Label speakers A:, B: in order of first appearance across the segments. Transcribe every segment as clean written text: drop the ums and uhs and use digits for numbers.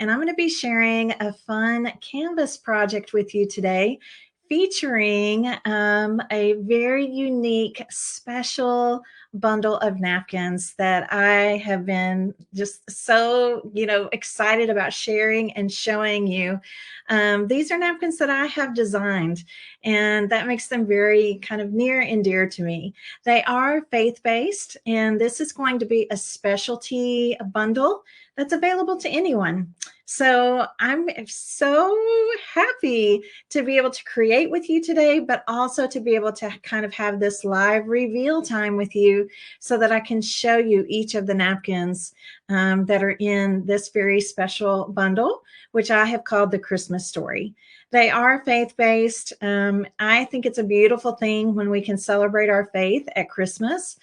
A: and I'm going to be sharing a fun canvas project with you today featuring a very unique, special bundle of napkins that I have been just so, excited about sharing and showing you. These are napkins that I have designed, and that makes them very kind of near and dear to me. They are faith-based, and this is going to be a specialty bundle that's available to anyone. So I'm so happy to be able to create with you today, but also to be able to kind of have this live reveal time with you so that I can show you each of the napkins that are in this very special bundle, which I have called the Christmas Story. They are faith-based. I think it's a beautiful thing when we can celebrate our faith at Christmas,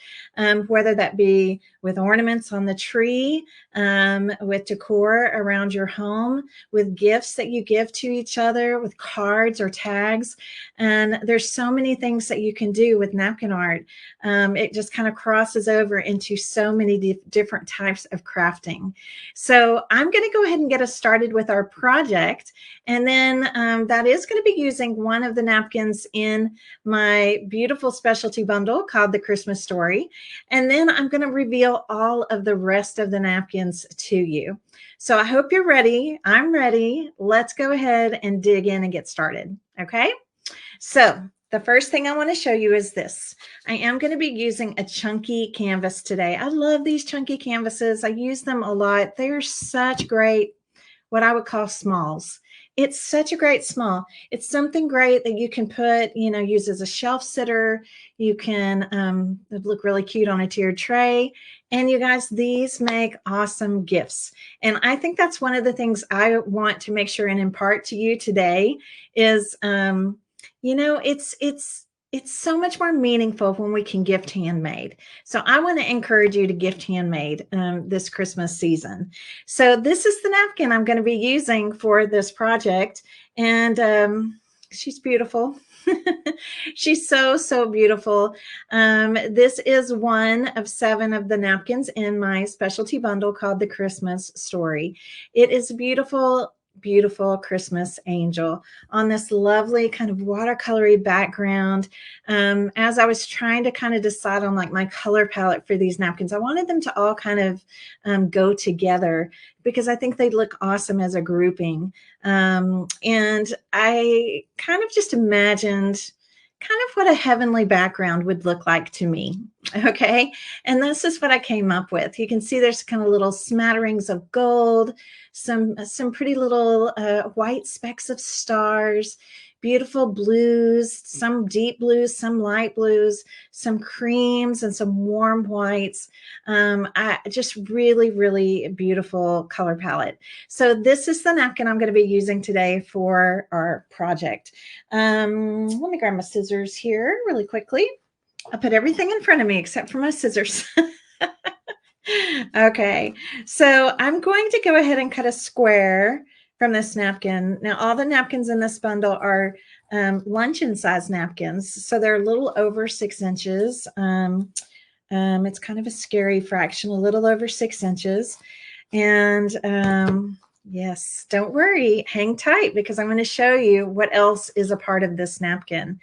A: whether that be with ornaments on the tree, with decor around your home, with gifts that you give to each other, with cards or tags. And there's so many things that you can do with napkin art. It just kind of crosses over into so many different types of crafting. So I'm going to go ahead and get us started with our project. And then that is going to be using one of the napkins in my beautiful specialty bundle called the Christmas Story. And then I'm going to reveal all of the rest of the napkins to you. So I hope you're ready. I'm ready. Let's go ahead and dig in and get started. Okay. So the first thing I want to show you is this. I am going to be using a chunky canvas today. I love these chunky canvases. I use them a lot. They're such great, what I would call smalls. It's such a great small. It's something great that you can put, use as a shelf sitter. You can look really cute on a tiered tray. And you guys, these make awesome gifts. And I think that's one of the things I want to make sure and impart to you today is, it's so much more meaningful when we can gift handmade. So I want to encourage you to gift handmade this Christmas season. So this is the napkin I'm going to be using for this project. And she's beautiful. She's so, so beautiful. This is one of 7 of the napkins in my specialty bundle called the Christmas Story. It is beautiful, beautiful Christmas angel on this lovely kind of watercolory background. As I was trying to kind of decide on like my color palette for these napkins, I wanted them to all kind of go together because I think they'd look awesome as a grouping. And I kind of just imagined kind of what a heavenly background would look like to me. Okay. And this is what I came up with. You can see there's kind of little smatterings of gold, some pretty little white specks of stars, beautiful blues, some deep blues, some light blues, some creams, and some warm whites. Just really, really beautiful color palette. So this is the napkin I'm going to be using today for our project. Let me grab my scissors here really quickly. I'll put everything in front of me except for my scissors. Okay, so I'm going to go ahead and cut a square from this napkin. Now, all the napkins in this bundle are luncheon size napkins, so they're a little over 6 inches. It's kind of a scary fraction, a little over 6 inches. And yes, don't worry, hang tight because I'm going to show you what else is a part of this napkin.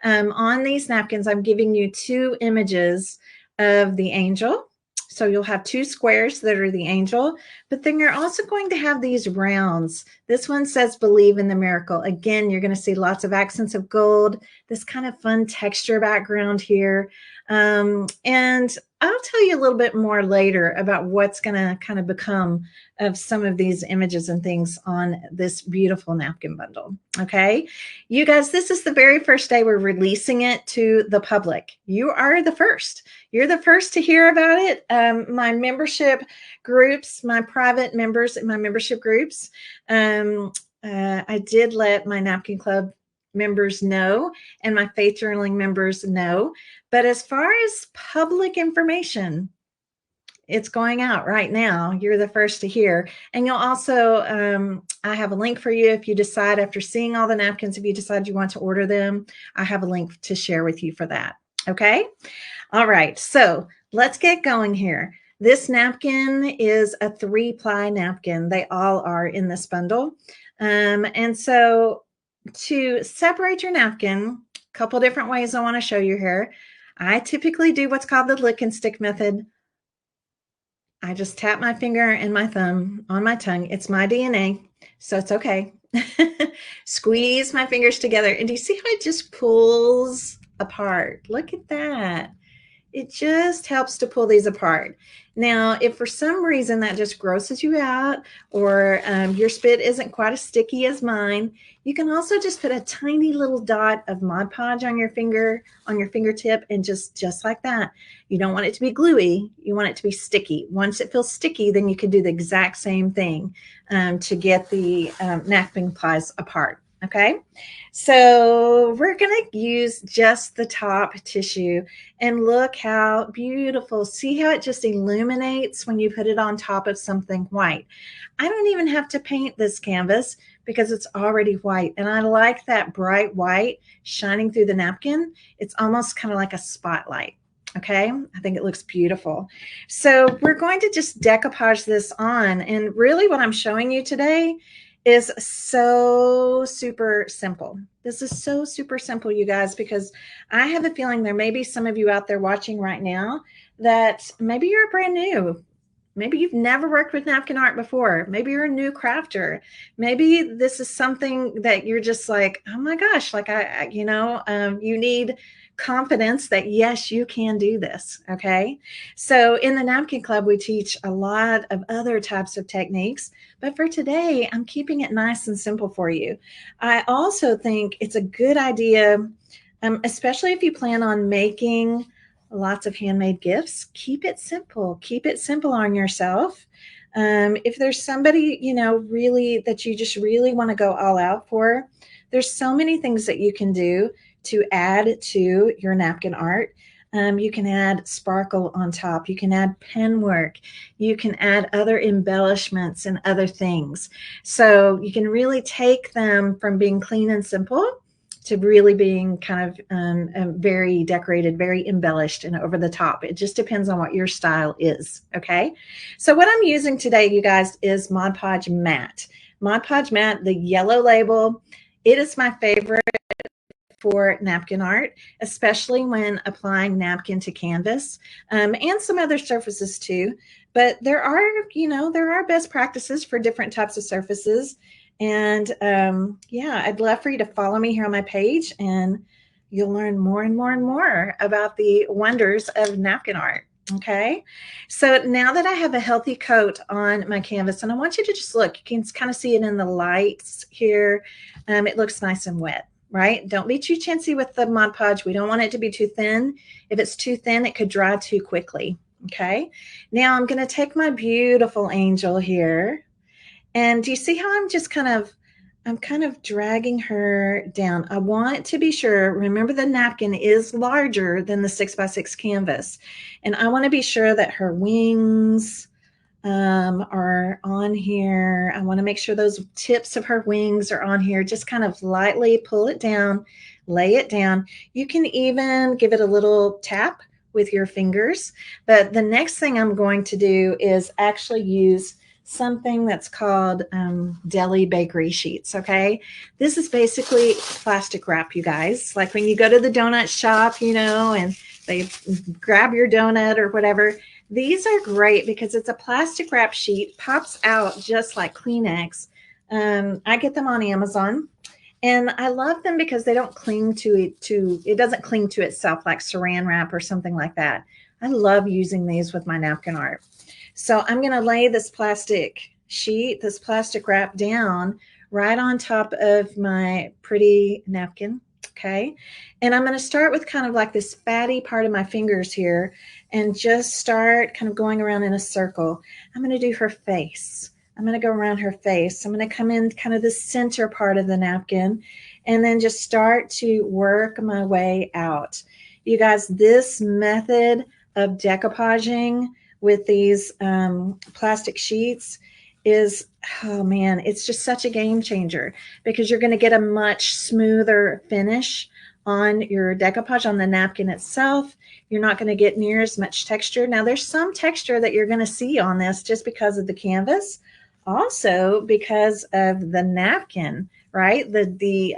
A: On these napkins, I'm giving you 2 images of the angel. So you'll have 2 squares that are the angel, but then you're also going to have these rounds. This one says believe in the miracle. Again, you're going to see lots of accents of gold, this kind of fun texture background here. And I'll tell you a little bit more later about what's going to kind of become of some of these images and things on this beautiful napkin bundle. Okay, you guys, this is the very first day we're releasing it to the public. You are the first. You're the first to hear about it. My membership groups, my private members in my membership groups, I did let my Napkin Club members know and my faith journaling members know. But as far as public information, it's going out right now. You're the first to hear. And you'll also, I have a link for you if you decide after seeing all the napkins, if you decide you want to order them, I have a link to share with you for that. Okay. All right. So let's get going here. This napkin is a 3-ply napkin. They all are in this bundle. And so to separate your napkin, a couple different ways I want to show you here. I typically do what's called the lick and stick method. I just tap my finger and my thumb on my tongue. It's my DNA, so it's okay. Squeeze my fingers together. And do you see how it just pulls apart? Look at that. It just helps to pull these apart. Now, if for some reason that just grosses you out, or your spit isn't quite as sticky as mine, you can also just put a tiny little dot of Mod Podge on your finger, on your fingertip, and just like that. You don't want it to be gluey. You want it to be sticky. Once it feels sticky, then you can do the exact same thing to get the napkin plies apart. Okay, so we're going to use just the top tissue, and look how beautiful. See how it just illuminates when you put it on top of something white. I don't even have to paint this canvas because it's already white, and I like that bright white shining through the napkin. It's almost kind of like a spotlight. Okay, I think it looks beautiful. So we're going to just decoupage this on, and really what I'm showing you today is so super simple. This is so super simple, you guys, because I have a feeling there may be some of you out there watching right now that maybe you're brand new. Maybe you've never worked with napkin art before. Maybe you're a new crafter. Maybe this is something that you're just like, oh my gosh, like you need confidence that yes, you can do this. Okay. So in the Napkin Club, we teach a lot of other types of techniques, but for today, I'm keeping it nice and simple for you. I also think it's a good idea, especially if you plan on making lots of handmade gifts. Keep it simple. Keep it simple on yourself. If there's somebody, really that you just really want to go all out for, there's so many things that you can do to add to your napkin art. You can add sparkle on top. You can add pen work. You can add other embellishments and other things. So you can really take them from being clean and simple to really being kind of very decorated, very embellished and over the top. It just depends on what your style is, okay? So what I'm using today, you guys, is Mod Podge Matte. Mod Podge Matte, the yellow label. It is my favorite for napkin art, especially when applying napkin to canvas and some other surfaces too. But there are best practices for different types of surfaces. And yeah, I'd love for you to follow me here on my page, and you'll learn more and more and more about the wonders of napkin art. Okay, so now that I have a healthy coat on my canvas, and I want you to just look, you can kind of see it in the lights here. It looks nice and wet, right? Don't be too chintzy with the Mod Podge. We don't want it to be too thin. If it's too thin, it could dry too quickly. Okay, now I'm going to take my beautiful angel here. And do you see how I'm kind of dragging her down? I want to be sure, remember the napkin is larger than the 6x6 canvas. And I want to be sure that her wings are on here. I want to make sure those tips of her wings are on here. Just kind of lightly pull it down, lay it down. You can even give it a little tap with your fingers. But the next thing I'm going to do is actually use something that's called deli bakery sheets. Okay, this is basically plastic wrap, you guys. Like when you go to the donut shop, and they grab your donut or whatever. These are great because it's a plastic wrap sheet, pops out just like Kleenex. I get them on Amazon, and I love them because they don't cling it doesn't cling to itself like saran wrap or something like that. I love using these with my napkin art. So I'm going to lay this plastic sheet, this plastic wrap down right on top of my pretty napkin. Okay. And I'm going to start with kind of like this fatty part of my fingers here and just start kind of going around in a circle. I'm going to do her face. I'm going to go around her face. I'm going to come in kind of the center part of the napkin and then just start to work my way out. You guys, this method of decoupaging with these plastic sheets is, oh man, it's just such a game changer because you're going to get a much smoother finish on your decoupage on the napkin itself. You're not going to get near as much texture. Now there's some texture that you're going to see on this just because of the canvas, also because of the napkin, right? The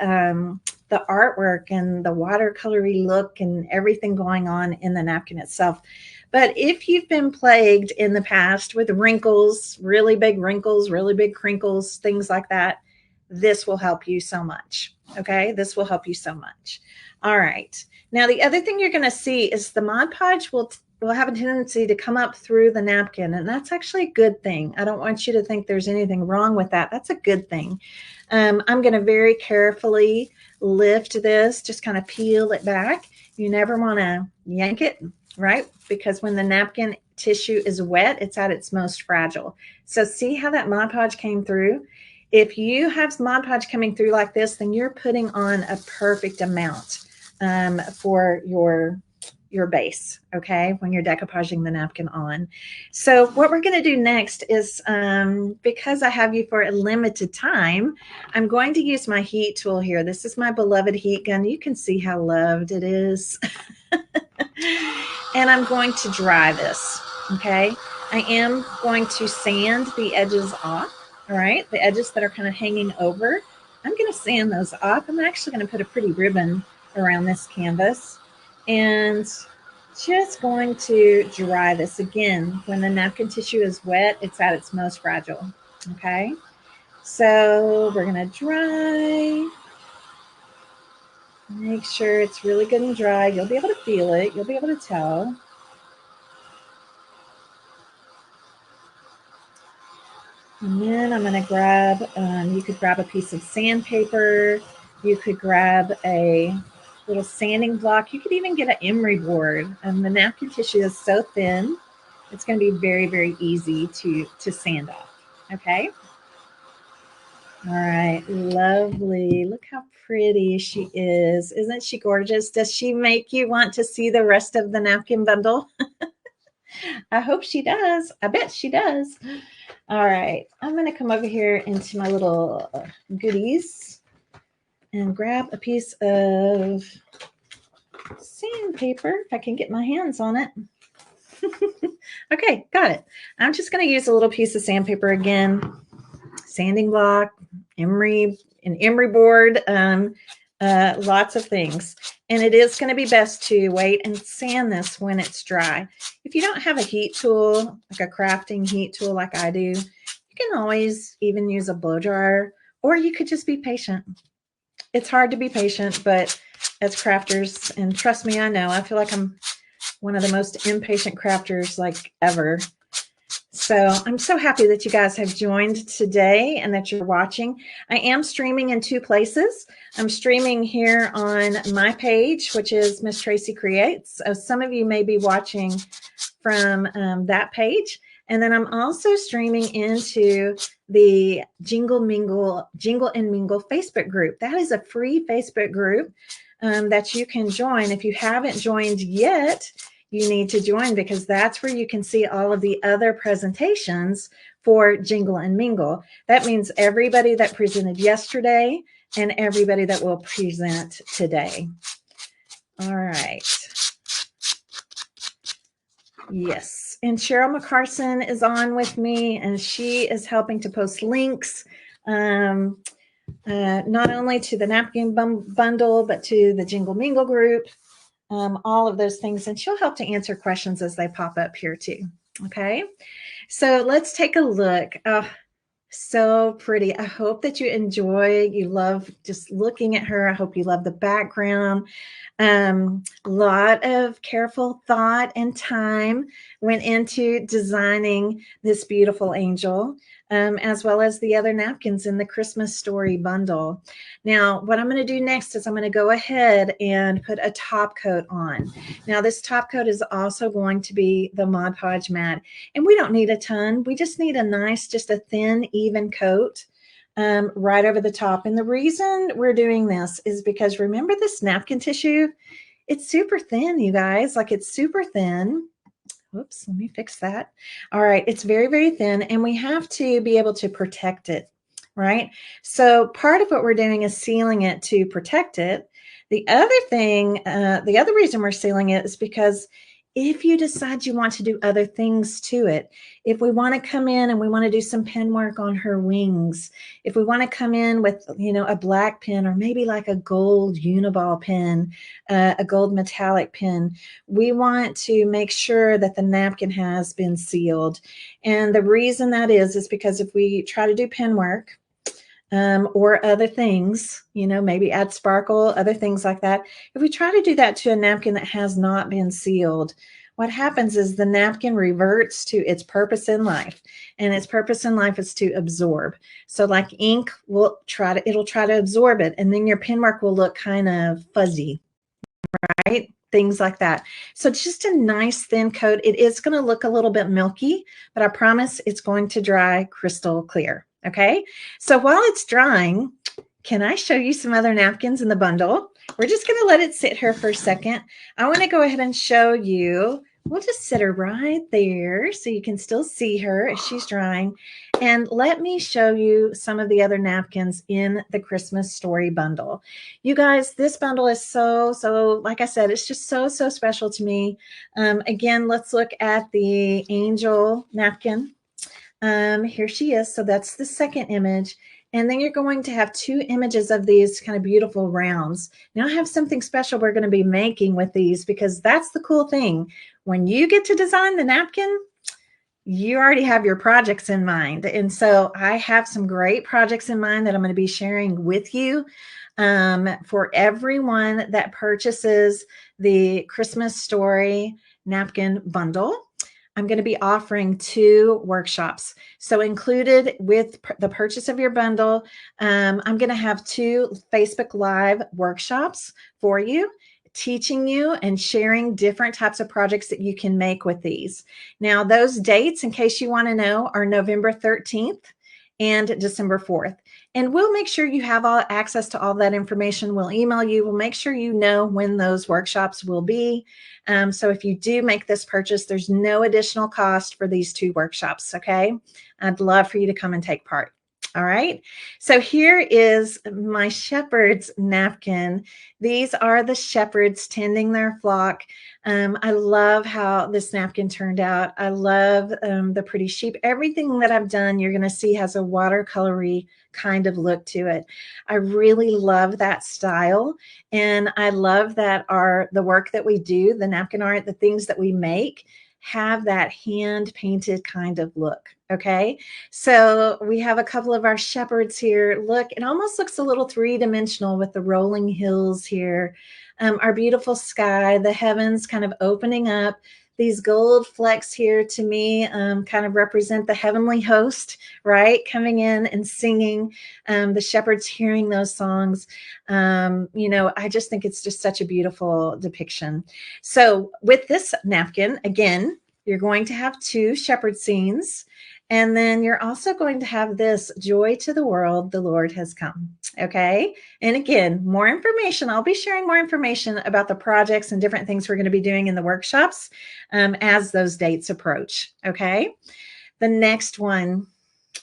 A: artwork and the watercolory look and everything going on in the napkin itself. But if you've been plagued in the past with wrinkles, really big crinkles, things like that, this will help you so much. Okay, this will help you so much. All right. Now, the other thing you're going to see is the Mod Podge will have a tendency to come up through the napkin, and that's actually a good thing. I don't want you to think there's anything wrong with that. That's a good thing. I'm going to very carefully lift this, just kind of peel it back. You never want to yank it, right? Because when the napkin tissue is wet, it's at its most fragile. So see how that Mod Podge came through? If you have Mod Podge coming through like this, then you're putting on a perfect amount for your base, okay, when you're decoupaging the napkin on. So what we're going to do next is, because I have you for a limited time, I'm going to use my heat tool here. This is my beloved heat gun. You can see how loved it is. And I'm going to dry this, okay? I am going to sand the edges off, all right? The edges that are kind of hanging over, I'm going to sand those off. I'm actually going to put a pretty ribbon around this canvas and just going to dry this. Again, when the napkin tissue is wet, it's at its most fragile, okay? So we're going to dry. Make sure it's really good and dry. You'll be able to feel it. You'll be able to tell. And then I'm going to grab, you could grab a piece of sandpaper. You could grab a little sanding block. You could even get an emery board. The napkin tissue is so thin, it's going to be very, very easy to sand off. Okay. All right, lovely. Look how pretty she is. Isn't she gorgeous? Does she make you want to see the rest of the napkin bundle? I hope she does. I bet she does. All right, I'm going to come over here into my little goodies and grab a piece of sandpaper, if I can get my hands on it. Okay, got it. I'm just going to use a little piece of sandpaper again. Sanding block, an emery board, lots of things. And it is going to be best to wait and sand this when it's dry. If you don't have a heat tool, like a crafting heat tool like I do, you can always even use a blow dryer, or you could just be patient. It's hard to be patient, but as crafters, and trust me, I know, I feel like I'm one of the most impatient crafters like ever. So I'm so happy that you guys have joined today and that you're watching. I am streaming in 2 places. I'm streaming here on my page, which is Miss Tracy Creates. Some of you may be watching from that page. And then I'm also streaming into the Jingle and Mingle Facebook group. That is a free Facebook group that you can join. If you haven't joined yet, you need to join, because that's where you can see all of the other presentations for Jingle and Mingle. That means everybody that presented yesterday and everybody that will present today. All right. Yes. And Cheryl McCarson is on with me, and she is helping to post links, not only to the napkin bundle, but to the Jingle Mingle group. All of those things, and she'll help to answer questions as they pop up here too. Okay, so let's take a look. Oh, so pretty. I hope that you enjoy, you love just looking at her. I hope you love the background. A lot of careful thought and time went into designing this beautiful angel, as well as the other napkins in the Christmas Story bundle. Now, what I'm going to do next is I'm going to go ahead and put a top coat on. Now, this top coat is also going to be the Mod Podge matte, and we don't need a ton. We just need a nice, just a thin, even coat right over the top. And the reason we're doing this is because, remember, this napkin tissue, it's super thin, you guys. Like, it's super thin. Whoops, let me fix that. All right, it's very, very thin, and we have to be able to protect it, right? So part of what we're doing is sealing it to protect it. The other thing, the other reason we're sealing it is because if you decide you want to do other things to it, if we want to come in and we want to do some pen work on her wings, if we want to come in with, you know, a black pen or maybe like a gold uniball pen, a gold metallic pen, we want to make sure that the napkin has been sealed. And the reason that is because if we try to do pen work, or other things, you know, maybe add sparkle, other things like that. If we try to do that to a napkin that has not been sealed, what happens is the napkin reverts to its purpose in life, and its purpose in life is to absorb. So like ink will it'll try to absorb it, and then your pen work will look kind of fuzzy, right? Things like that. So just a nice thin coat. It is going to look a little bit milky, but I promise it's going to dry crystal clear. Okay. So while it's drying, can I show you some other napkins in the bundle? We're just going to let it sit here for a second. I want to go ahead and show you. We'll just sit her right there so you can still see her as she's drying. And let me show you some of the other napkins in the Christmas Story bundle. You guys, this bundle is so, like I said, it's just so special to me. Again, let's look at the angel napkin. Here she is. So that's the second image. And then you're going to have two images of these kind of beautiful rounds. Now I have something special we're going to be making with these, because that's the cool thing. When you get to design the napkin, you already have your projects in mind. And so I have some great projects in mind that I'm going to be sharing with you for everyone that purchases the Christmas Story napkin bundle. I'm going to be offering 2 workshops. So included with the purchase of your bundle, I'm going to have 2 Facebook Live workshops for you, teaching you and sharing different types of projects that you can make with these. Now, those dates, in case you want to know, are November 13th and December 4th. And we'll make sure you have all access to all that information. We'll email you. We'll make sure you know when those workshops will be. So if you do make this purchase, there's no additional cost for these 2 workshops, okay? I'd love for you to come and take part. All right. So here is my shepherd's napkin. These are the shepherds tending their flock. I love how this napkin turned out. I love the pretty sheep. Everything that I've done, you're going to see has a watercolory kind of look to it. I really love that style. And I love that the work that we do, the napkin art, the things that we make, have that hand painted kind of look. Okay. So we have a couple of our shepherds here. Look, it almost looks a little 3-dimensional with the rolling hills here. Our beautiful sky, the heavens kind of opening up. These gold flecks here to me kind of represent the heavenly host, right? Coming in and singing, the shepherds hearing those songs. You know, I just think it's just such a beautiful depiction. So with this napkin, again, you're going to have 2 shepherd scenes. And then you're also going to have this joy to the world, the Lord has come. Okay. And again, more information. I'll be sharing more information about the projects and different things we're going to be doing in the workshops as those dates approach. Okay. The next one.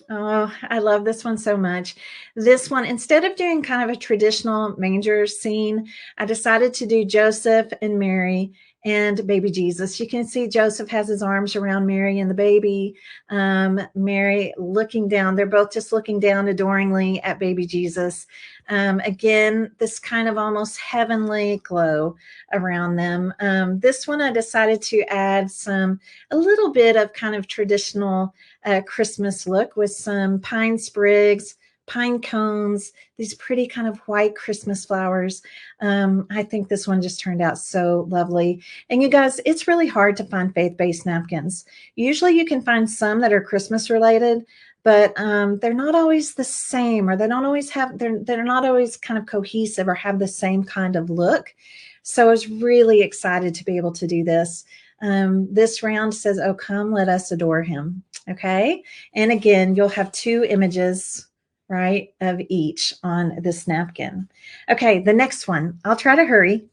A: Oh, I love this one so much. This one, instead of doing kind of a traditional manger scene, I decided to do Joseph and Mary and baby Jesus. You can see Joseph has his arms around Mary and the baby. Mary looking down. They're both just looking down adoringly at baby Jesus. Again, this kind of almost heavenly glow around them. This one I decided to add a little bit of kind of traditional Christmas look with some pine sprigs, pine cones, these pretty kind of white Christmas flowers. I think this one just turned out so lovely. And you guys, it's really hard to find faith-based napkins. Usually you can find some that are Christmas related, but they're not always the same, or they don't always have, they're not always kind of cohesive or have the same kind of look. So I was really excited to be able to do this. This round says, "Oh, come, let us adore him." Okay. And again, you'll have 2 images, right, of each on this napkin. Okay. The next one, I'll try to hurry.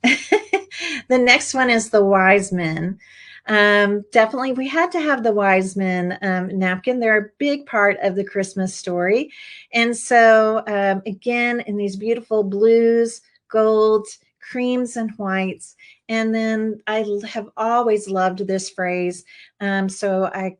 A: The next one is the wise men. Definitely, we had to have the wise men napkin. They're a big part of the Christmas story. And so again, in these beautiful blues, golds, creams and whites. And then I have always loved this phrase. So I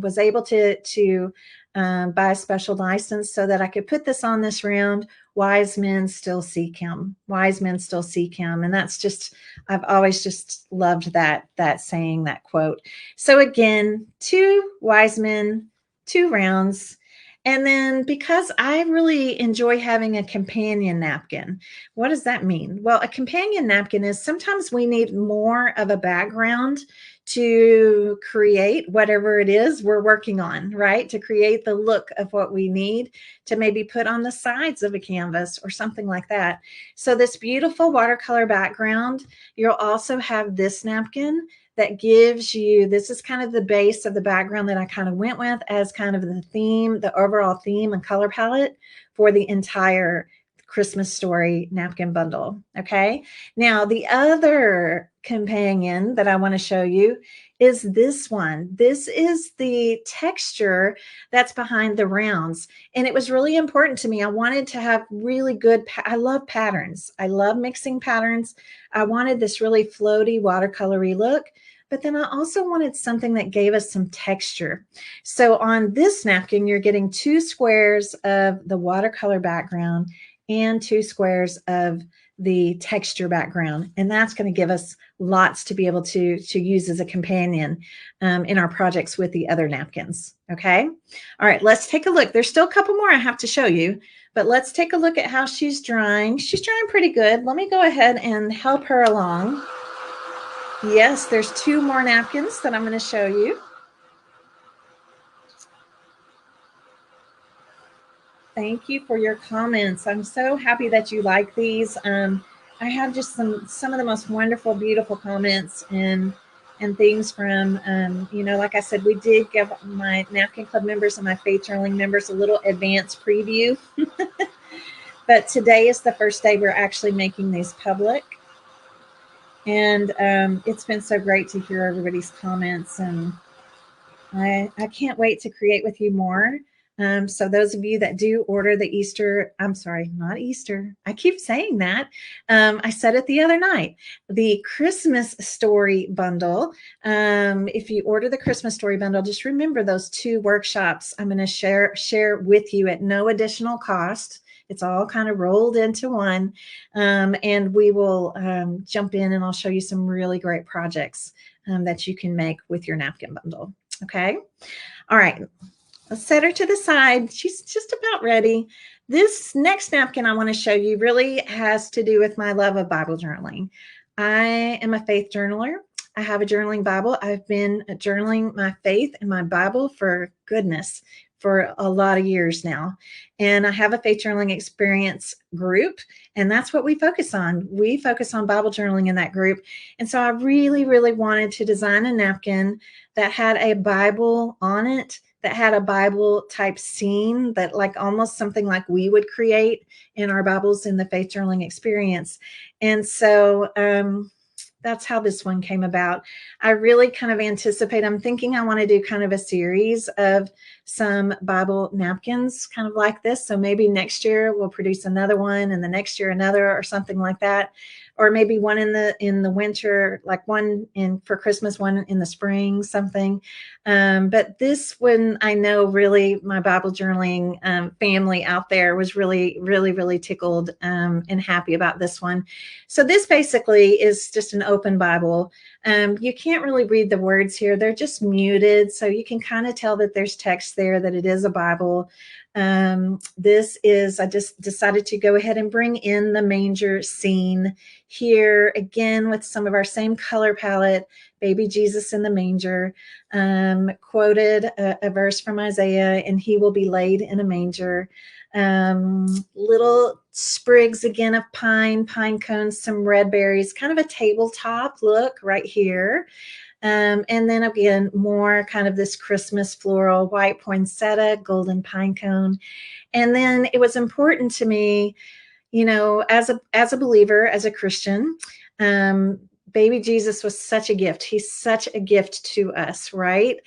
A: was able to buy a special license so that I could put this on this round. Wise men still seek him. Wise men still seek him. And that's just, I've always just loved that saying, that quote. So again, 2 wise men, 2 rounds. And then because I really enjoy having a companion napkin, what does that mean? Well, a companion napkin is sometimes we need more of a background to create whatever it is we're working on, right? To create the look of what we need to maybe put on the sides of a canvas or something like that. So this beautiful watercolor background, you'll also have this napkin that gives you, this is kind of the base of the background that I kind of went with as kind of the theme, the overall theme and color palette for the entire Christmas Story napkin bundle. Okay. Now, the other companion that I want to show you is this one. This is the texture that's behind the rounds. And it was really important to me. I wanted to have really good, I love patterns. I love mixing patterns. I wanted this really floaty, watercolory look. But then I also wanted something that gave us some texture. So on this napkin, you're getting 2 squares of the watercolor background and 2 squares of the texture background. And that's going to give us lots to be able to use as a companion in our projects with the other napkins. Okay. All right, let's take a look. There's still a couple more I have to show you, but let's take a look at how she's drying. She's drying pretty good. Let me go ahead and help her along. Yes, there's 2 more napkins that I'm going to show you. Thank you for your comments. I'm so happy that you like these. I have just some of the most wonderful, beautiful comments and things from, you know, like I said, we did give my Napkin Club members and my Faith Journaling members a little advance preview. But today is the first day we're actually making these public. And it's been so great to hear everybody's comments. And I can't wait to create with you more. So those of you that do order the Easter, I'm sorry, not Easter. I keep saying that. I said it the other night, the Christmas Story bundle. If you order the Christmas Story bundle, just remember those 2 workshops I'm going to share with you at no additional cost. It's all kind of rolled into one. And we will jump in and I'll show you some really great projects that you can make with your napkin bundle. Okay. All right. Let's set her to the side. She's just about ready. This next napkin I want to show you really has to do with my love of Bible journaling. I am a faith journaler. I have a journaling Bible. I've been journaling my faith and my Bible for a lot of years now. And I have a faith journaling experience group, and that's what we focus on. We focus on Bible journaling in that group. And so I really, really wanted to design a napkin that had a Bible on it, that had a Bible type scene, that like almost something like we would create in our Bibles in the faith journaling experience. And so that's how this one came about. I really kind of anticipate, I'm thinking I want to do kind of a series of some Bible napkins kind of like this. So maybe next year we'll produce another one, and the next year another, or something like that. Or maybe one in the winter, like one for Christmas, one in the spring, something. But this one, I know really my Bible journaling family out there was really, really, really tickled and happy about this one. So this basically is just an open Bible. You can't really read the words here. They're just muted. So you can kind of tell that there's text there, that it is a Bible. I just decided to go ahead and bring in the manger scene here again with some of our same color palette, baby Jesus in the manger, quoted a verse from Isaiah, and he will be laid in a manger. Little sprigs again of pine cones, some red berries, kind of a tabletop look right here. And then again, more kind of this Christmas floral, white poinsettia, golden pine cone. And then it was important to me, you know, as a believer, as a Christian, baby Jesus was such a gift. He's such a gift to us, right?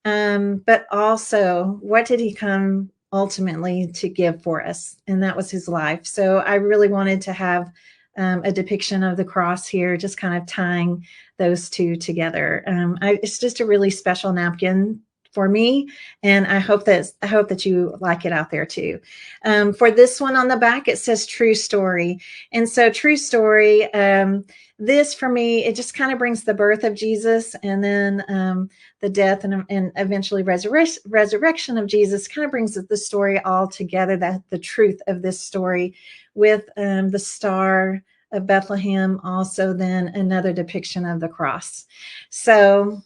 A: But also, what did he come ultimately to give for us? And that was his life. So I really wanted to have a depiction of the cross here, just kind of tying those two together. It's just a really special napkin for me, and I hope that you like it out there too. For this one on the back, it says true story. And so true story, this for me, it just kind of brings the birth of Jesus, and then the death and eventually resurrection of Jesus, kind of brings the story all together, that the truth of this story with the star of Bethlehem, also then another depiction of the cross. So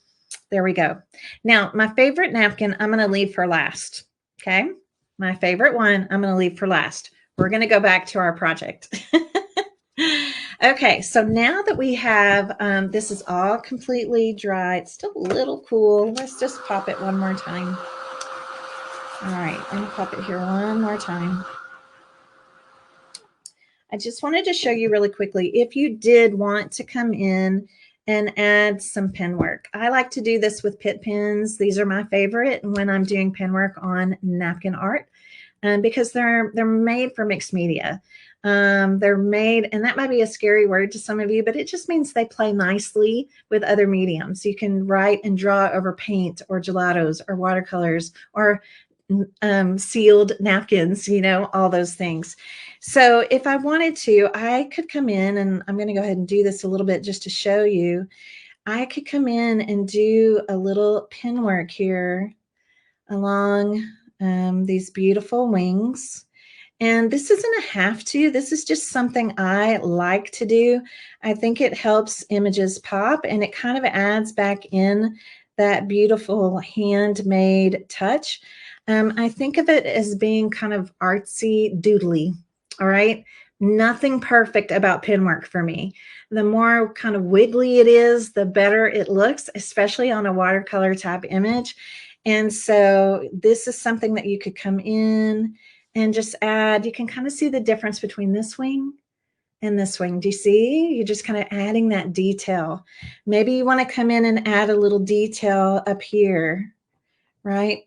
A: there we go. Now, my favorite napkin, I'm going to leave for last. Okay. My favorite one, I'm going to leave for last. We're going to go back to our project. Okay. So now that we have, this is all completely dry. It's still a little cool. Let's just pop it one more time. All right. I'm going to pop it here one more time. I just wanted to show you really quickly, if you did want to come in and add some pen work. I like to do this with Pitt pens. These are my favorite when I'm doing pen work on napkin art, because they're made for mixed media. They're made, and that might be a scary word to some of you, but it just means they play nicely with other mediums. You can write and draw over paint or gelatos or watercolors or sealed napkins, you know, all those things. So if I wanted to, I could come in, and I'm going to go ahead and do this a little bit just to show you. I could come in and do a little pen work here along these beautiful wings. And this isn't a have to. This is just something I like to do. I think it helps images pop, and it kind of adds back in that beautiful handmade touch. I think of it as being kind of artsy doodly. All right. Nothing perfect about pen work for me. The more kind of wiggly it is, the better it looks, especially on a watercolor type image. And so this is something that you could come in and just add. You can kind of see the difference between this wing and this wing. Do you see? You're just kind of adding that detail. Maybe you want to come in and add a little detail up here, right?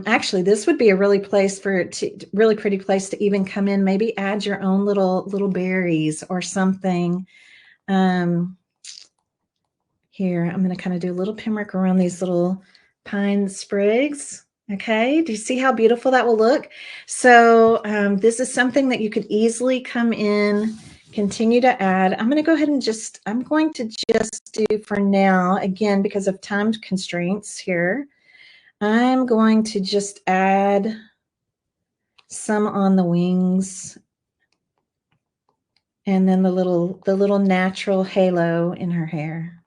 A: Actually, this would be a really pretty place to even come in. Maybe add your own little berries or something. Here, I'm going to kind of do a little pen work around these little pine sprigs. Okay, do you see how beautiful that will look? So this is something that you could easily come in, continue to add. I'm going to go ahead and I'm going to just do for now, again, because of time constraints here, I'm going to just add some on the wings, and then the little natural halo in her hair.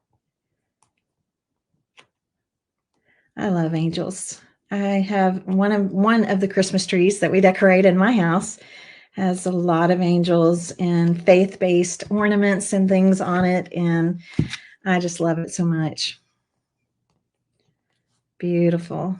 A: I love angels. I have one of the Christmas trees that we decorate in my house has a lot of angels and faith-based ornaments and things on it, and I just love it so much. Beautiful.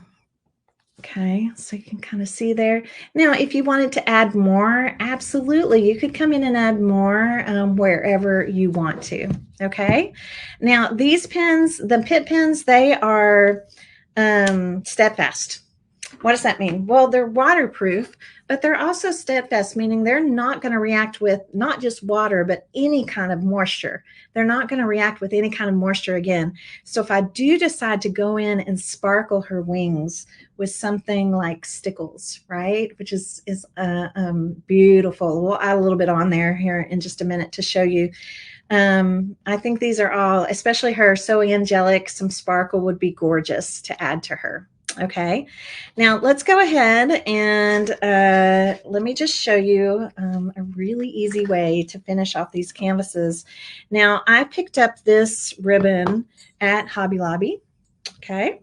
A: Okay, so you can kind of see there. Now, if you wanted to add more, absolutely, you could come in and add more wherever you want to. Okay, now these pens, the Pitt pens, they are steadfast. What does that mean? Well, they're waterproof, but they're also steadfast, meaning they're not going to react with not just water, but any kind of moisture. They're not going to react with any kind of moisture again. So if I do decide to go in and sparkle her wings with something like stickles, right, which is beautiful. We'll add a little bit on there here in just a minute to show you. I think these are all, especially her, so angelic. Some sparkle would be gorgeous to add to her. Okay, now let's go ahead and let me just show you a really easy way to finish off these canvases. Now, I picked up this ribbon at Hobby Lobby. Okay,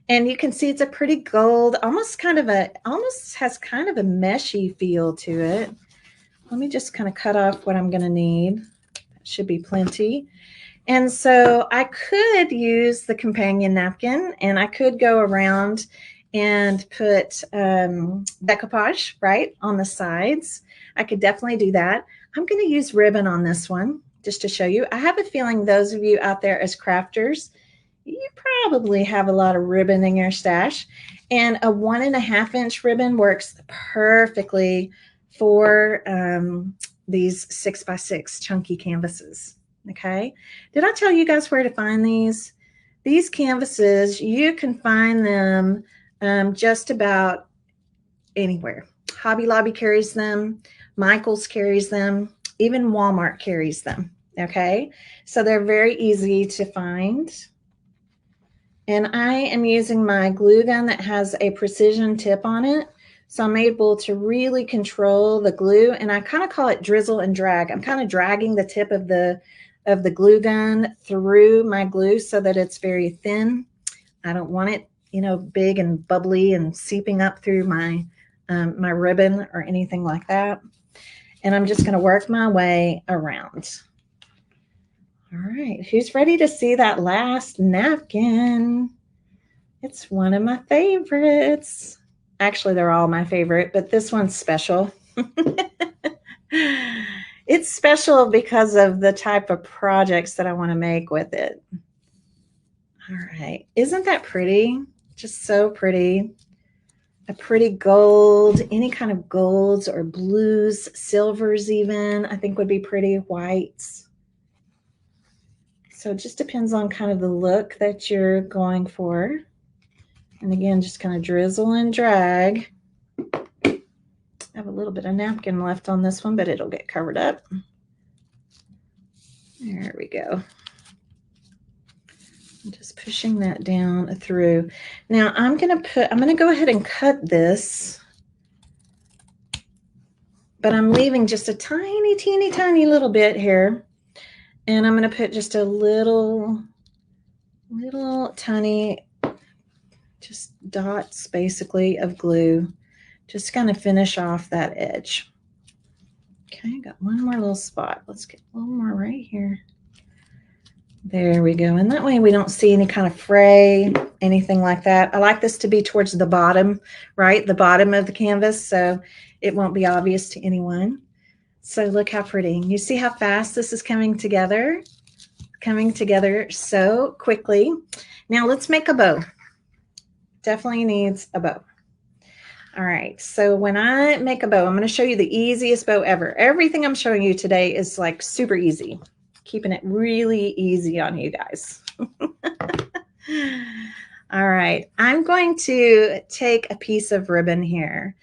A: and you can see it's a pretty gold, almost has kind of a meshy feel to it. Let me just kind of cut off what I'm going to need. That should be plenty. And so I could use the companion napkin, and I could go around and put decoupage right on the sides. I could definitely do that. I'm going to use ribbon on this one just to show you. I have a feeling those of you out there as crafters, you probably have a lot of ribbon in your stash, and a 1.5 inch ribbon works perfectly for these 6x6 chunky canvases. Okay. Did I tell you guys where to find these? These canvases, you can find them just about anywhere. Hobby Lobby carries them. Michael's carries them. Even Walmart carries them. Okay. So they're very easy to find. And I am using my glue gun that has a precision tip on it. So I'm able to really control the glue, and I kind of call it drizzle and drag. I'm kind of dragging the tip of the glue gun through my glue so that it's very thin. I don't want it, you know, big and bubbly and seeping up through my my ribbon or anything like that. And I'm just going to work my way around. All right, who's ready to see that last napkin? It's one of my favorites. Actually, they're all my favorite, but this one's special. It's special because of the type of projects that I want to make with it. All right, isn't that pretty? Just so pretty. A pretty gold, any kind of golds or blues, silvers even, I think would be pretty, whites. So it just depends on kind of the look that you're going for. And again, just kind of drizzle and drag. I have a little bit of napkin left on this one, but it'll get covered up. There we go. I'm just pushing that down through. Now I'm going to go ahead and cut this, but I'm leaving just a tiny, teeny, tiny little bit here. And I'm going to put just a little tiny, just dots basically of glue, just kind of finish off that edge. Okay, got one more little spot. Let's get a little more right here. There we go. And that way we don't see any kind of fray, anything like that. I like this to be towards the bottom, right? The bottom of the canvas, so it won't be obvious to anyone. So look how pretty. You see how fast this is coming together so quickly. Now let's make a bow. Definitely needs a bow. All right, so when I make a bow, I'm going to show you the easiest bow ever. Everything I'm showing you today is like super easy. Keeping it really easy on you guys. All right, I'm going to take a piece of ribbon here,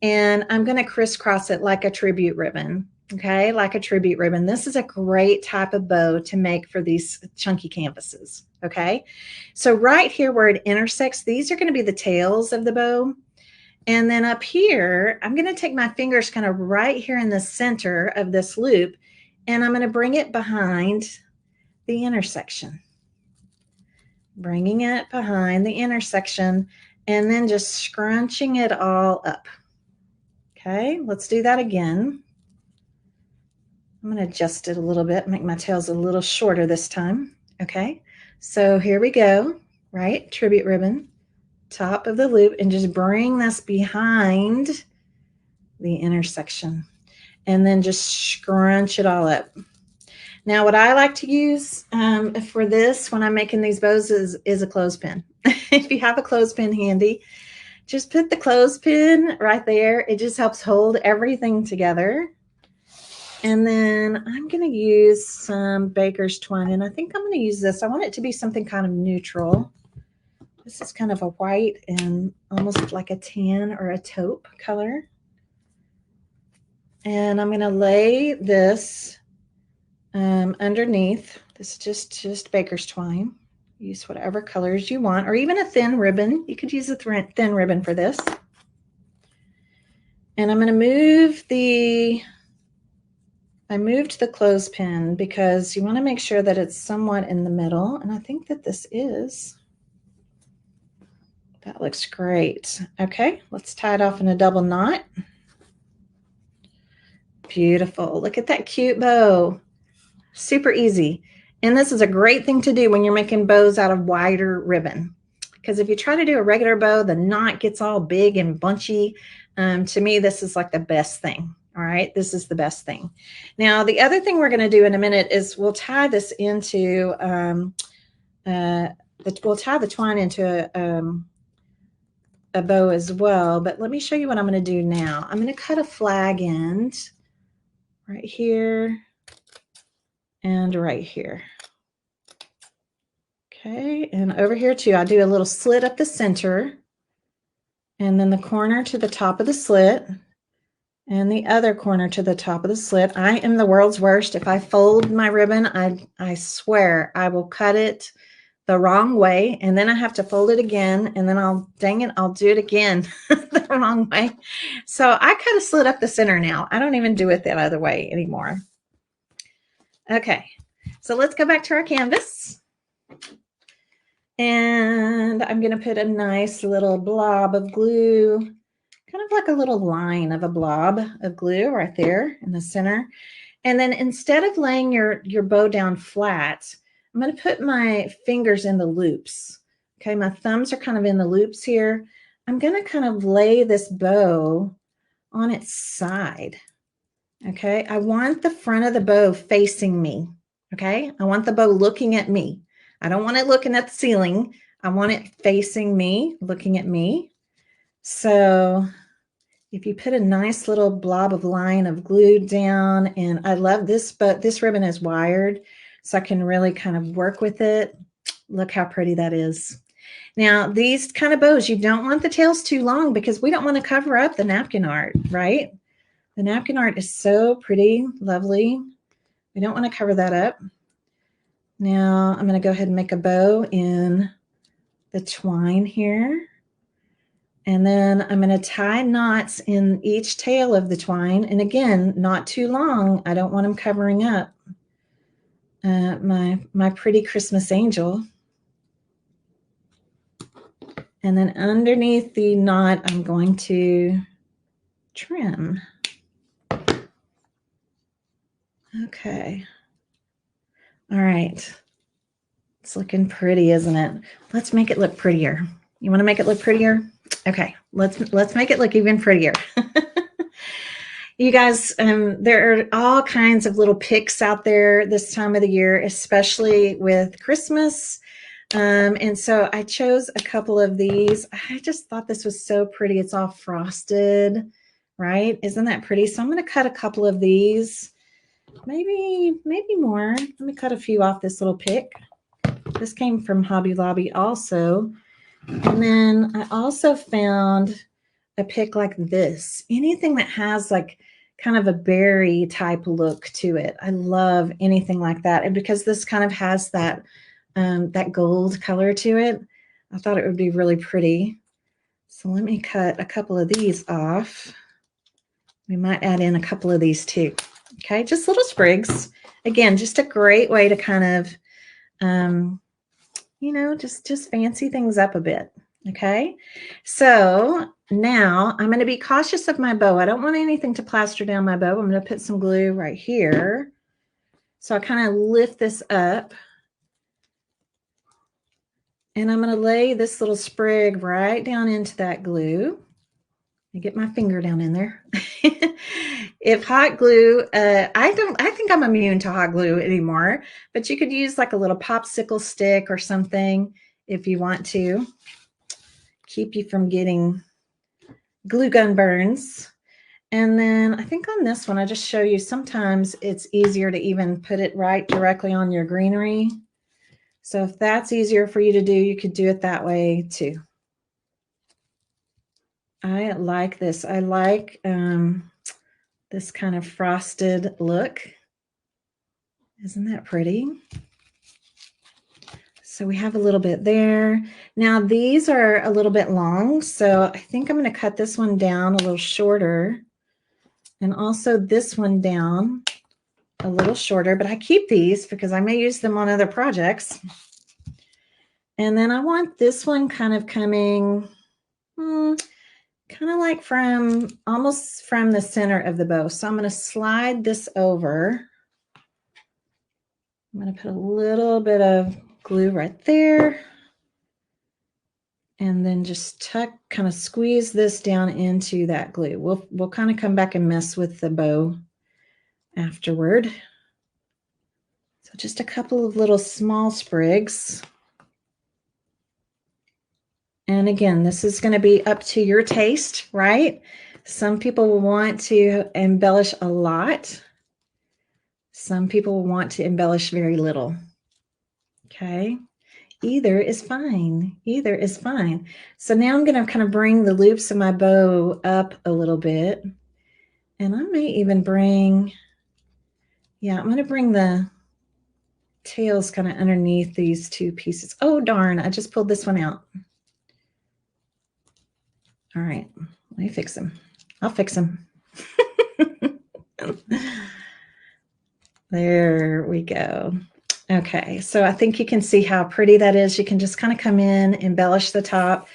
A: and I'm going to crisscross it like a tribute ribbon. Okay, like a tribute ribbon. This is a great type of bow to make for these chunky canvases. Okay, so right here where it intersects, these are going to be the tails of the bow. And then up here, I'm going to take my fingers kind of right here in the center of this loop, and I'm going to bring it behind the intersection. Bringing it behind the intersection, and then just scrunching it all up. Okay, let's do that again. I'm going to adjust it a little bit, make my tails a little shorter this time. Okay, so here we go, right? Tribute ribbon, top of the loop, and just bring this behind the intersection, and then just scrunch it all up. Now, what I like to use for this when I'm making these bows is a clothespin. If you have a clothespin handy, just put the clothespin right there. It just helps hold everything together. And then I'm going to use some baker's twine, and I think I'm going to use this. I want it to be something kind of neutral. This is kind of a white and almost like a tan or a taupe color. And I'm going to lay this underneath. This is just baker's twine. Use whatever colors you want, or even a thin ribbon. You could use a thin ribbon for this. And I'm going to move I moved the clothespin because you want to make sure that it's somewhat in the middle. And I think that this is. That looks great. Okay, let's tie it off in a double knot. Beautiful. Look at that cute bow. Super easy. And this is a great thing to do when you're making bows out of wider ribbon. Because if you try to do a regular bow, the knot gets all big and bunchy. To me, this is like the best thing. All right, this is the best thing. Now, the other thing we're going to do in a minute is we'll tie this into, we'll tie the twine into a bow as well. But let me show you what I'm going to do now. I'm going to cut a flag end right here, and right here. Okay, and over here too, I do a little slit up the center, and then the corner to the top of the slit, and the other corner to the top of the slit. I am the world's worst. If I fold my ribbon, I swear I will cut it the wrong way, and then I have to fold it again, and then dang it, I'll do it again the wrong way. So I cut a slit up the center now. I don't even do it that other way anymore. Okay, so let's go back to our canvas. And I'm going to put a nice little blob of glue, kind of like a little line of a blob of glue right there in the center. And then instead of laying your bow down flat, I'm going to put my fingers in the loops. Okay, my thumbs are kind of in the loops here. I'm going to kind of lay this bow on its side. Okay, I want the front of the bow facing me. Okay, I want the bow looking at me. I don't want it looking at the ceiling. I want it facing me, looking at me. So if you put a nice little blob of line of glue down, and I love this, but this ribbon is wired, so I can really kind of work with it. Look how pretty that is. Now, these kind of bows, you don't want the tails too long because we don't want to cover up the napkin art, right? The napkin art is so pretty, lovely. We don't want to cover that up. Now I'm going to go ahead and make a bow in the twine here. And then I'm going to tie knots in each tail of the twine. And again, not too long. I don't want them covering up my pretty Christmas angel. And then underneath the knot, I'm going to trim. Okay. All right. It's looking pretty, isn't it? Let's make it look prettier. You want to make it look prettier? Okay, let's make it look even prettier. You guys, there are all kinds of little picks out there this time of the year, especially with Christmas. And so I chose a couple of these. I just thought this was so pretty. It's all frosted, right? Isn't that pretty? So I'm going to cut a couple of these, maybe more. Let me cut a few off this little pick. This came from Hobby Lobby also. And then I also found a pick like this. Anything that has like kind of a berry type look to it. I love anything like that. And because this kind of has that that gold color to it, I thought it would be really pretty. So let me cut a couple of these off. We might add in a couple of these too. Okay, just little sprigs. Again, just a great way to kind of you know, just fancy things up a bit. Okay, so now I'm going to be cautious of my bow. I don't want anything to plaster down my bow. I'm going to put some glue right here. So I kind of lift this up, and I'm going to lay this little sprig right down into that glue. I get my finger down in there. If hot glue, I think I'm immune to hot glue anymore, but you could use like a little popsicle stick or something if you want to keep you from getting glue gun burns. And then I think on this one, I just show you sometimes it's easier to even put it right directly on your greenery. So if that's easier for you to do, you could do it that way too. I like this. I like this kind of frosted look. Isn't that pretty? So we have a little bit there. Now these are a little bit long, so I think I'm going to cut this one down a little shorter, and also this one down a little shorter, but I keep these because I may use them on other projects. And then I want this one kind of coming kind of like from almost from the center of the bow. So I'm going to slide this over. I'm going to put a little bit of glue right there, and then just kind of squeeze this down into that glue. We'll kind of come back and mess with the bow afterward. So just a couple of little small sprigs. And again, this is going to be up to your taste, right? Some people will want to embellish a lot. Some people want to embellish very little. Okay. Either is fine. Either is fine. So now I'm going to kind of bring the loops of my bow up a little bit. And I may even bring, yeah, I'm going to bring the tails kind of underneath these two pieces. Oh, darn. I just pulled this one out. All right. Let me fix them. I'll fix them. There we go. Okay, so I think you can see how pretty that is. You can just kind of come in, embellish the top.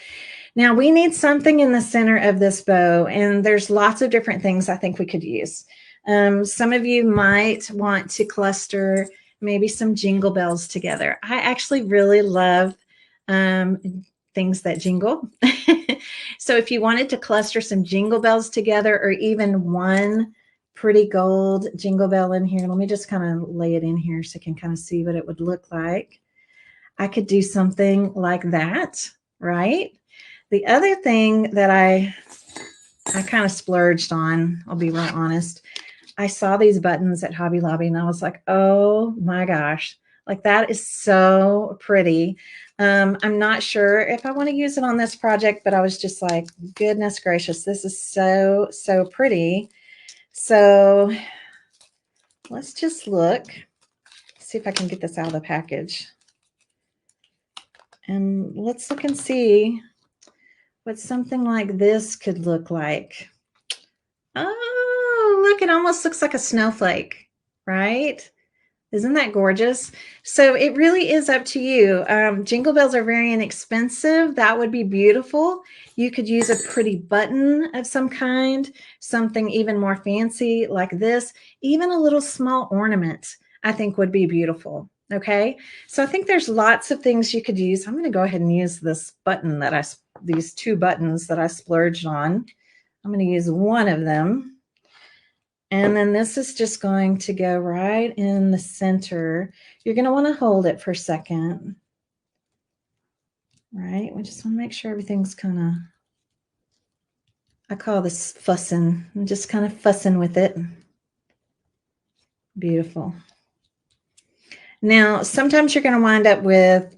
A: Now we need something in the center of this bow, and there's lots of different things I think we could use. Some of you might want to cluster maybe some jingle bells together. I actually really love things that jingle. So if you wanted to cluster some jingle bells together, or even one pretty gold jingle bell in here, let me just kind of lay it in here so you can kind of see what it would look like. I could do something like that, right? The other thing that I kind of splurged on, I'll be real honest, I saw these buttons at Hobby Lobby and I was like, oh my gosh, like that is so pretty. I'm not sure if I want to use it on this project, but I was just like, goodness gracious, this is so, so pretty. So let's just look, see if I can get this out of the package. And let's look and see what something like this could look like. Oh, look, it almost looks like a snowflake, right? Isn't that gorgeous? So it really is up to you. Jingle bells are very inexpensive. That would be beautiful. You could use a pretty button of some kind, something even more fancy like this, even a little small ornament, I think would be beautiful. Okay, so I think there's lots of things you could use. I'm going to go ahead and use this button that these two buttons that I splurged on. I'm going to use one of them. And then this is just going to go right in the center. You're going to want to hold it for a second. Right? We just want to make sure everything's kind of, I call this fussing. I'm just kind of fussing with it. Beautiful. Now, sometimes you're going to wind up with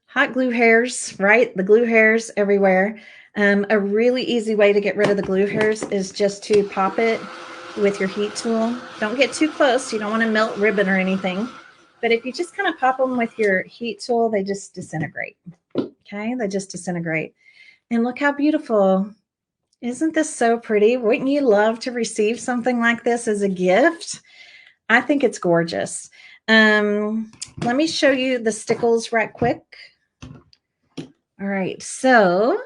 A: hot glue hairs, right? The glue hairs everywhere. A really easy way to get rid of the glue hairs is just to pop it with your heat tool. Don't get too close. You don't want to melt ribbon or anything. But if you just kind of pop them with your heat tool, they just disintegrate. Okay, they just disintegrate. And look how beautiful. Isn't this so pretty? Wouldn't you love to receive something like this as a gift? I think it's gorgeous. Let me show you the stickles right quick. All right, so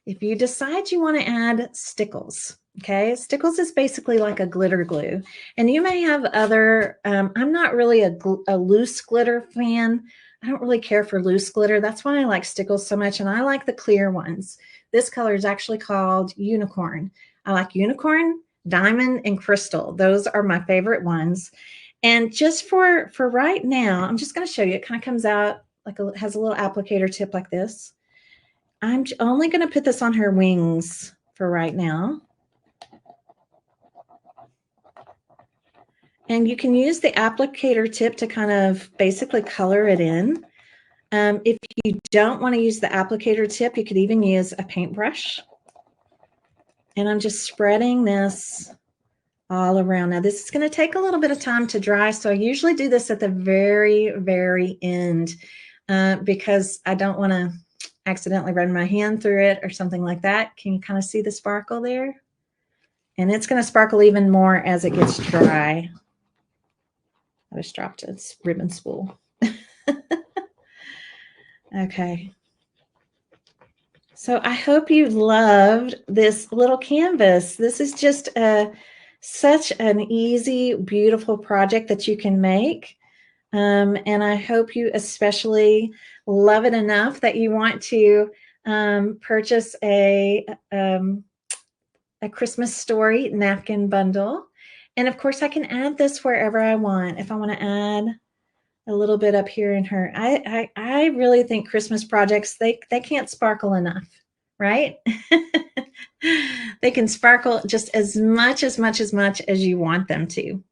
A: if you decide you want to add stickles, okay, stickles is basically like a glitter glue. And you may have other, I'm not really a loose glitter fan. I don't really care for loose glitter. That's why I like stickles so much. And I like the clear ones. This color is actually called unicorn. I like unicorn, diamond, and crystal. Those are my favorite ones. And just for right now, I'm just going to show you. It kind of comes out like has a little applicator tip like this. I'm only going to put this on her wings for right now. And you can use the applicator tip to kind of basically color it in. If you don't want to use the applicator tip, you could even use a paintbrush. And I'm just spreading this all around. Now, this is going to take a little bit of time to dry, so I usually do this at the very, very end because I don't want to accidentally run my hand through it or something like that. Can you kind of see the sparkle there? And it's going to sparkle even more as it gets dry. I just dropped its ribbon spool. Okay. So I hope you loved this little canvas. This is just such an easy, beautiful project that you can make. And I hope you especially love it enough that you want to purchase a Christmas story napkin bundle. And of course, I can add this wherever I want. If I want to add a little bit up here in her, I really think Christmas projects, they can't sparkle enough, right? They can sparkle just as much as you want them to.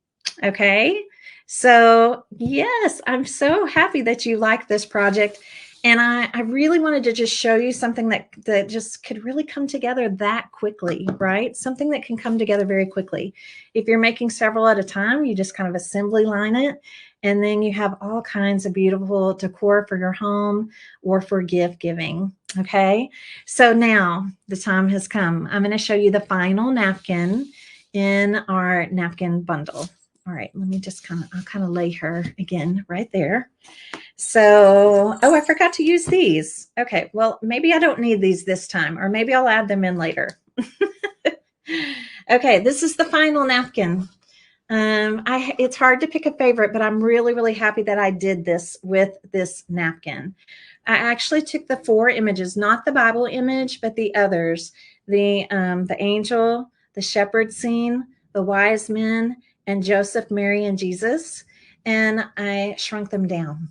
A: Okay. So yes, I'm so happy that you like this project. And I really wanted to just show you something that just could really come together that quickly, right? Something that can come together very quickly. If you're making several at a time, you just kind of assembly line it. And then you have all kinds of beautiful decor for your home or for gift giving. Okay. So now the time has come. I'm going to show you the final napkin in our napkin bundle. All right, let me just I'll kind of lay her again right there. So, oh, I forgot to use these. Okay, well, maybe I don't need these this time, or maybe I'll add them in later. Okay, this is the final napkin. It's hard to pick a favorite, but I'm really, really happy that I did this with this napkin. I actually took the 4 images, not the Bible image, but the others, the angel, the shepherd scene, the wise men, and Joseph, Mary, and Jesus, and I shrunk them down.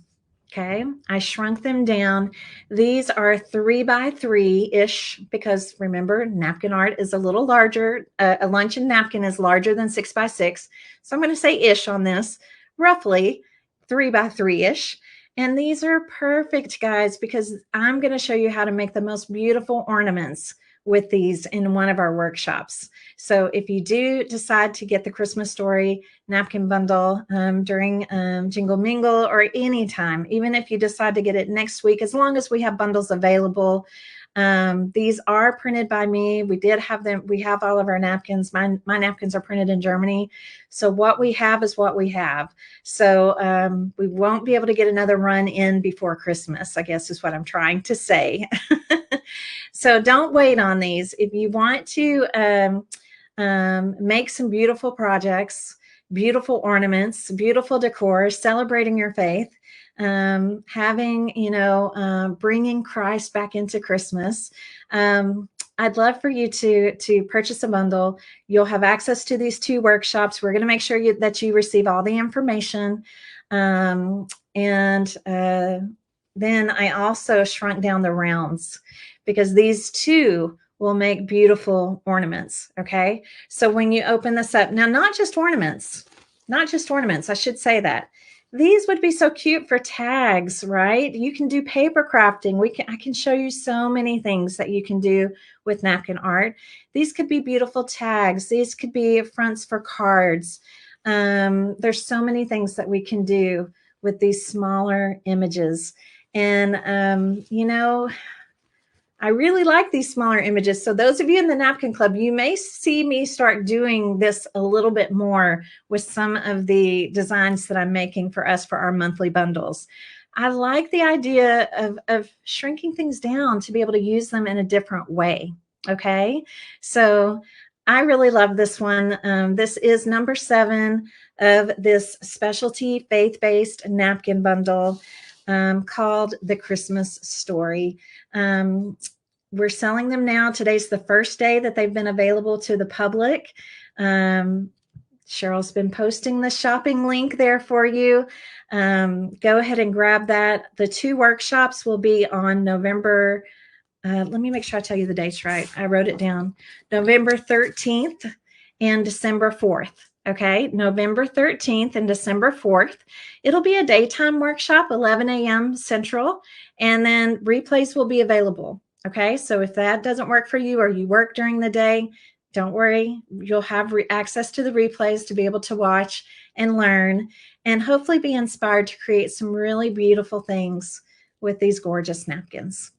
A: Okay, I shrunk them down. These are 3 by 3-ish because remember, napkin art is a little larger. A luncheon napkin is larger than 6 by 6. So I'm going to say ish on this, roughly 3 by 3-ish. And these are perfect, guys, because I'm going to show you how to make the most beautiful ornaments with these in one of our workshops. So if you do decide to get the Christmas Story napkin bundle during Jingle Mingle or anytime, even if you decide to get it next week, as long as we have bundles available. These are printed by me. We did have them. We have all of our napkins. My napkins are printed in Germany. So what we have is what we have. So we won't be able to get another run in before Christmas, I guess is what I'm trying to say. So don't wait on these. If you want to make some beautiful projects, beautiful ornaments, beautiful decor, celebrating your faith, having, bringing Christ back into Christmas. I'd love for you to purchase a bundle. You'll have access to these 2 workshops. We're going to make sure that you receive all the information. Then I also shrunk down the rounds because these 2 will make beautiful ornaments. Okay. So when you open this up now, not just ornaments, I should say that these would be so cute for tags, right? You can do paper crafting. I can show you so many things that you can do with napkin art. These could be beautiful tags. These could be fronts for cards. There's so many things that we can do with these smaller images. And, I really like these smaller images. So those of you in the Napkin Club, you may see me start doing this a little bit more with some of the designs that I'm making for us for our monthly bundles. I like the idea of shrinking things down to be able to use them in a different way. Okay. So I really love this one. This is number 7 of this specialty faith-based napkin bundle called The Christmas Story. We're selling them now. Today's the first day that they've been available to the public. Cheryl's been posting the shopping link there for you. Go ahead and grab that. The 2 workshops will be on November. Let me make sure I tell you the dates right. I wrote it down. November 13th and December 4th. Okay, November 13th and December 4th. It'll be a daytime workshop, 11 a.m. Central, and then replays will be available. Okay, so if that doesn't work for you or you work during the day, don't worry. You'll have access to the replays to be able to watch and learn and hopefully be inspired to create some really beautiful things with these gorgeous napkins.